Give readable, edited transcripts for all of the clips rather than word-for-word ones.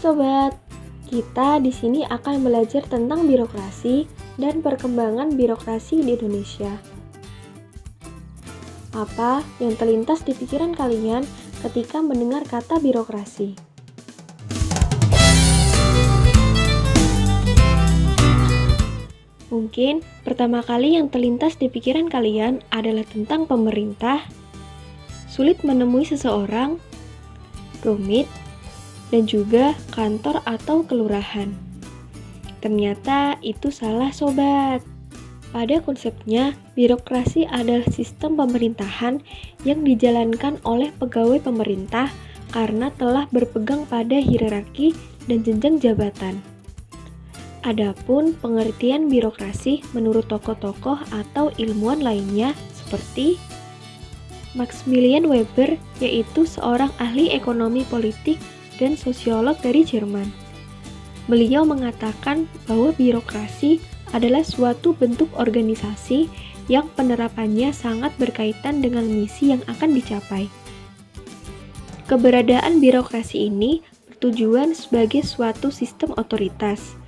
sobat, kita di sini akan belajar tentang birokrasi dan perkembangan birokrasi di Indonesia. Apa yang terlintas di pikiran kalian ketika mendengar kata birokrasi? Mungkin pertama kali yang terlintas di pikiran kalian adalah tentang pemerintah, sulit menemui seseorang, rumit, dan juga kantor atau kelurahan. Ternyata itu salah sobat. Pada konsepnya, birokrasi adalah sistem pemerintahan yang dijalankan oleh pegawai pemerintah karena telah berpegang pada hierarki dan jenjang jabatan. Adapun pengertian birokrasi menurut tokoh-tokoh atau ilmuwan lainnya seperti Maximilian Weber, yaitu seorang ahli ekonomi politik dan sosiolog dari Jerman. Beliau mengatakan bahwa birokrasi adalah suatu bentuk organisasi yang penerapannya sangat berkaitan dengan misi yang akan dicapai. Keberadaan birokrasi ini bertujuan sebagai suatu sistem otoritas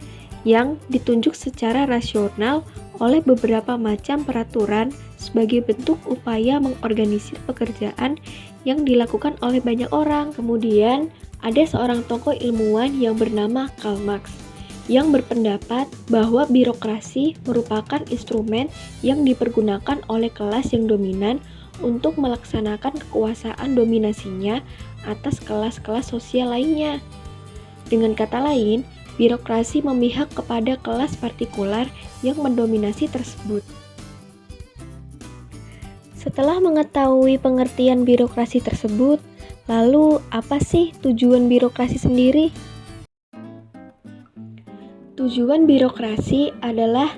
yang ditunjuk secara rasional oleh beberapa macam peraturan sebagai bentuk upaya mengorganisir pekerjaan yang dilakukan oleh banyak orang. Kemudian, ada seorang tokoh ilmuwan yang bernama Karl Marx yang berpendapat bahwa birokrasi merupakan instrumen yang dipergunakan oleh kelas yang dominan untuk melaksanakan kekuasaan dominasinya atas kelas-kelas sosial lainnya. Dengan kata lain, birokrasi memihak kepada kelas partikular yang mendominasi tersebut. Setelah mengetahui pengertian birokrasi tersebut, lalu apa sih tujuan birokrasi sendiri? Tujuan birokrasi adalah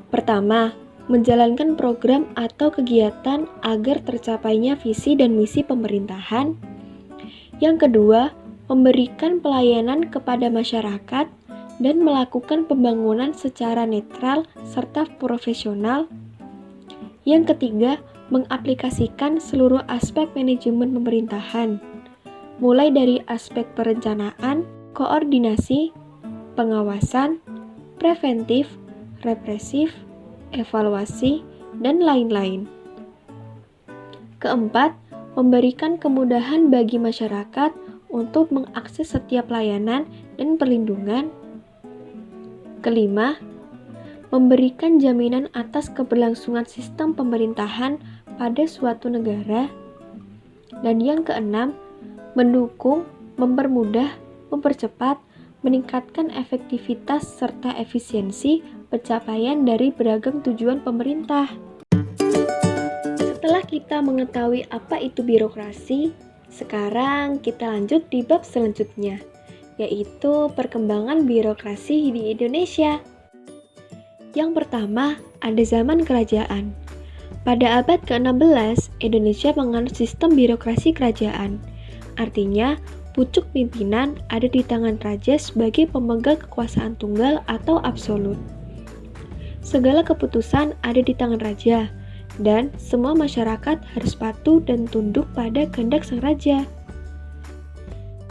pertama, menjalankan program atau kegiatan agar tercapainya visi dan misi pemerintahan. Yang kedua, memberikan pelayanan kepada masyarakat dan melakukan pembangunan secara netral serta profesional. Yang ketiga, mengaplikasikan seluruh aspek manajemen pemerintahan, mulai dari aspek perencanaan, koordinasi, pengawasan, preventif, represif, evaluasi, dan lain-lain. Keempat, memberikan kemudahan bagi masyarakat untuk mengakses setiap layanan dan perlindungan. Kelima, memberikan jaminan atas keberlangsungan sistem pemerintahan pada suatu negara. Dan yang keenam, mendukung, mempermudah, mempercepat, meningkatkan efektivitas serta efisiensi pencapaian dari beragam tujuan pemerintah. Setelah kita mengetahui apa itu birokrasi, sekarang kita lanjut di bab selanjutnya, yaitu perkembangan birokrasi di Indonesia. Yang pertama, ada zaman kerajaan. Pada abad ke-16, Indonesia menganut sistem birokrasi kerajaan. Artinya, pucuk pimpinan ada di tangan raja sebagai pemegang kekuasaan tunggal atau absolut. Segala keputusan ada di tangan raja, dan semua masyarakat harus patuh dan tunduk pada kehendak sang raja.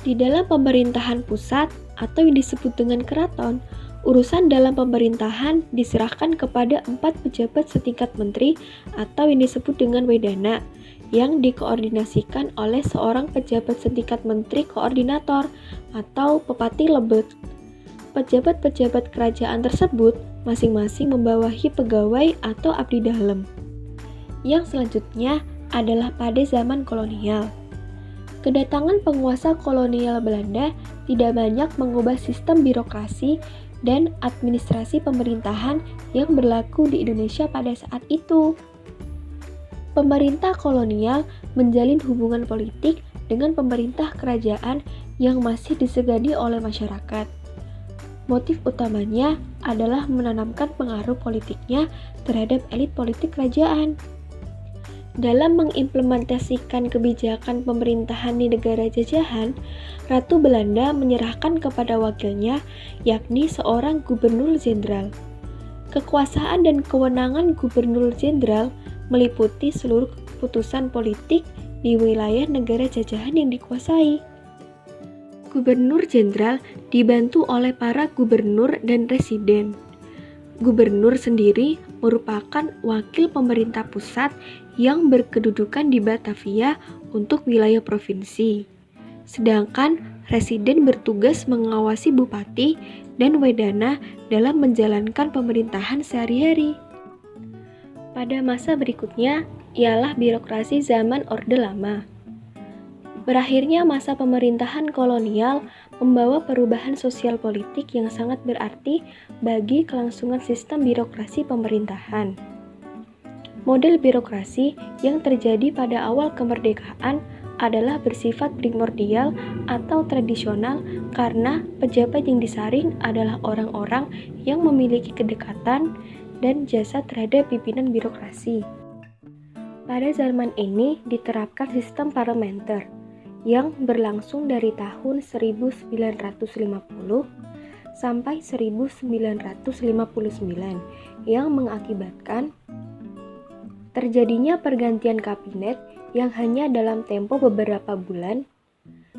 Di dalam pemerintahan pusat atau yang disebut dengan keraton, urusan dalam pemerintahan diserahkan kepada 4 pejabat setingkat menteri atau yang disebut dengan wedana, yang dikoordinasikan oleh seorang pejabat setingkat menteri koordinator atau pepati lebet. Pejabat-pejabat kerajaan tersebut masing-masing membawahi pegawai atau abdi dalam. Yang selanjutnya adalah pada zaman kolonial. Kedatangan penguasa kolonial Belanda tidak banyak mengubah sistem birokrasi dan administrasi pemerintahan yang berlaku di Indonesia pada saat itu. Pemerintah kolonial menjalin hubungan politik dengan pemerintah kerajaan yang masih disegani oleh masyarakat. Motif utamanya adalah menanamkan pengaruh politiknya terhadap elit politik kerajaan. Dalam mengimplementasikan kebijakan pemerintahan di negara jajahan, Ratu Belanda menyerahkan kepada wakilnya, yakni seorang gubernur jenderal. Kekuasaan dan kewenangan gubernur jenderal meliputi seluruh keputusan politik di wilayah negara jajahan yang dikuasai. Gubernur Jenderal dibantu oleh para gubernur dan residen. Gubernur sendiri merupakan wakil pemerintah pusat yang berkedudukan di Batavia untuk wilayah provinsi. Sedangkan residen bertugas mengawasi bupati dan wedana dalam menjalankan pemerintahan sehari-hari. Pada masa berikutnya ialah birokrasi zaman Orde Lama. Berakhirnya masa pemerintahan kolonial membawa perubahan sosial politik yang sangat berarti bagi kelangsungan sistem birokrasi pemerintahan. Model birokrasi yang terjadi pada awal kemerdekaan adalah bersifat primordial atau tradisional karena pejabat yang disaring adalah orang-orang yang memiliki kedekatan dan jasa terhadap pimpinan birokrasi. Pada zaman ini diterapkan sistem parlementer yang berlangsung dari tahun 1950 sampai 1959 yang mengakibatkan terjadinya pergantian kabinet yang hanya dalam tempo beberapa bulan.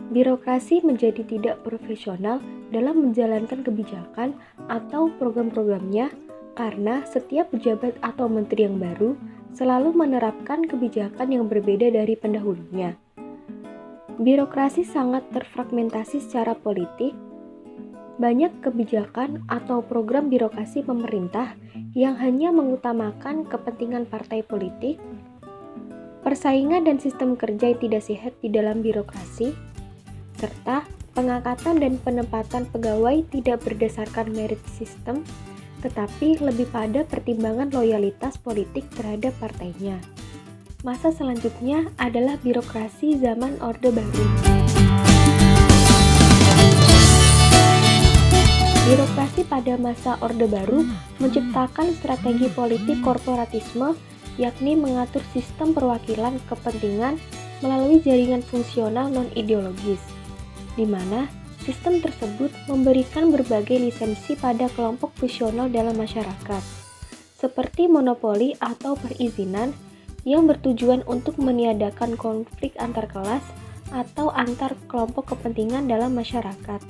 Birokrasi menjadi tidak profesional dalam menjalankan kebijakan atau program-programnya karena setiap pejabat atau menteri yang baru selalu menerapkan kebijakan yang berbeda dari pendahulunya. Birokrasi sangat terfragmentasi secara politik. Banyak kebijakan atau program birokrasi pemerintah yang hanya mengutamakan kepentingan partai politik, persaingan dan sistem kerja yang tidak sehat di dalam birokrasi, serta pengangkatan dan penempatan pegawai tidak berdasarkan merit system, tetapi lebih pada pertimbangan loyalitas politik terhadap partainya. Masa selanjutnya adalah birokrasi zaman Orde Baru. Birokrasi pada masa Orde Baru menciptakan strategi politik korporatisme, yakni mengatur sistem perwakilan kepentingan melalui jaringan fungsional non-ideologis, di mana sistem tersebut memberikan berbagai lisensi pada kelompok visional dalam masyarakat, seperti monopoli atau perizinan yang bertujuan untuk meniadakan konflik antar kelas atau antar kelompok kepentingan dalam masyarakat.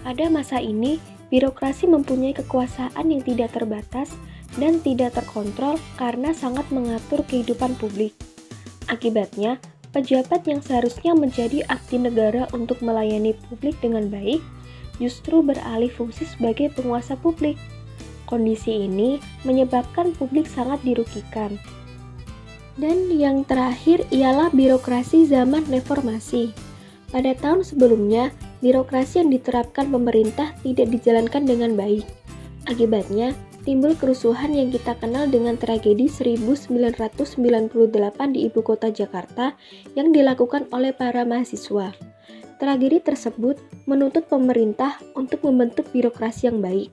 Pada masa ini, birokrasi mempunyai kekuasaan yang tidak terbatas dan tidak terkontrol karena sangat mengatur kehidupan publik. Akibatnya, pejabat yang seharusnya menjadi abdi negara untuk melayani publik dengan baik, justru beralih fungsi sebagai penguasa publik. Kondisi ini menyebabkan publik sangat dirugikan. Dan yang terakhir ialah birokrasi zaman reformasi. Pada tahun sebelumnya, birokrasi yang diterapkan pemerintah tidak dijalankan dengan baik. Akibatnya, timbul kerusuhan yang kita kenal dengan tragedi 1998 di ibu kota Jakarta yang dilakukan oleh para mahasiswa. Tragedi tersebut menuntut pemerintah untuk membentuk birokrasi yang baik,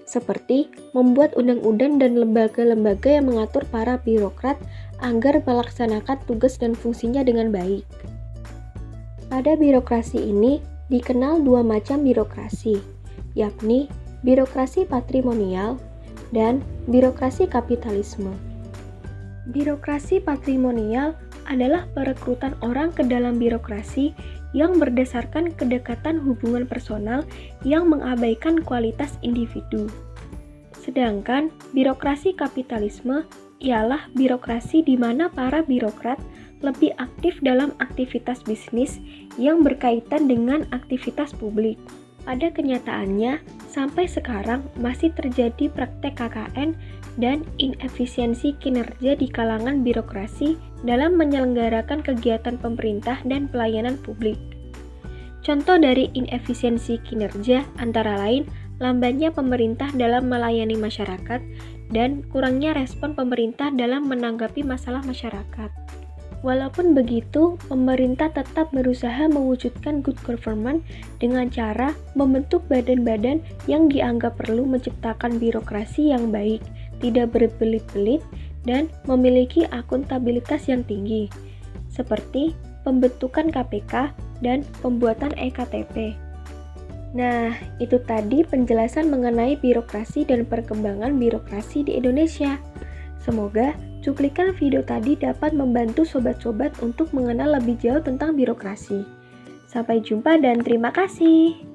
seperti membuat undang-undang dan lembaga-lembaga yang mengatur para birokrat agar melaksanakan tugas dan fungsinya dengan baik. Pada birokrasi ini dikenal dua macam birokrasi, yakni birokrasi patrimonial dan birokrasi kapitalisme. Birokrasi patrimonial adalah perekrutan orang ke dalam birokrasi yang berdasarkan kedekatan hubungan personal yang mengabaikan kualitas individu. Sedangkan birokrasi kapitalisme ialah birokrasi di mana para birokrat lebih aktif dalam aktivitas bisnis yang berkaitan dengan aktivitas publik. Pada kenyataannya, sampai sekarang masih terjadi praktek KKN dan inefisiensi kinerja di kalangan birokrasi dalam menyelenggarakan kegiatan pemerintah dan pelayanan publik. Contoh dari inefisiensi kinerja antara lain lambannya pemerintah dalam melayani masyarakat dan kurangnya respon pemerintah dalam menanggapi masalah masyarakat. Walaupun begitu, pemerintah tetap berusaha mewujudkan good government dengan cara membentuk badan-badan yang dianggap perlu menciptakan birokrasi yang baik, tidak berbelit-belit, dan memiliki akuntabilitas yang tinggi, seperti pembentukan KPK dan pembuatan EKTP. Nah, itu tadi penjelasan mengenai birokrasi dan perkembangan birokrasi di Indonesia. Semoga cuplikan video tadi dapat membantu sobat-sobat untuk mengenal lebih jauh tentang birokrasi. Sampai jumpa dan terima kasih.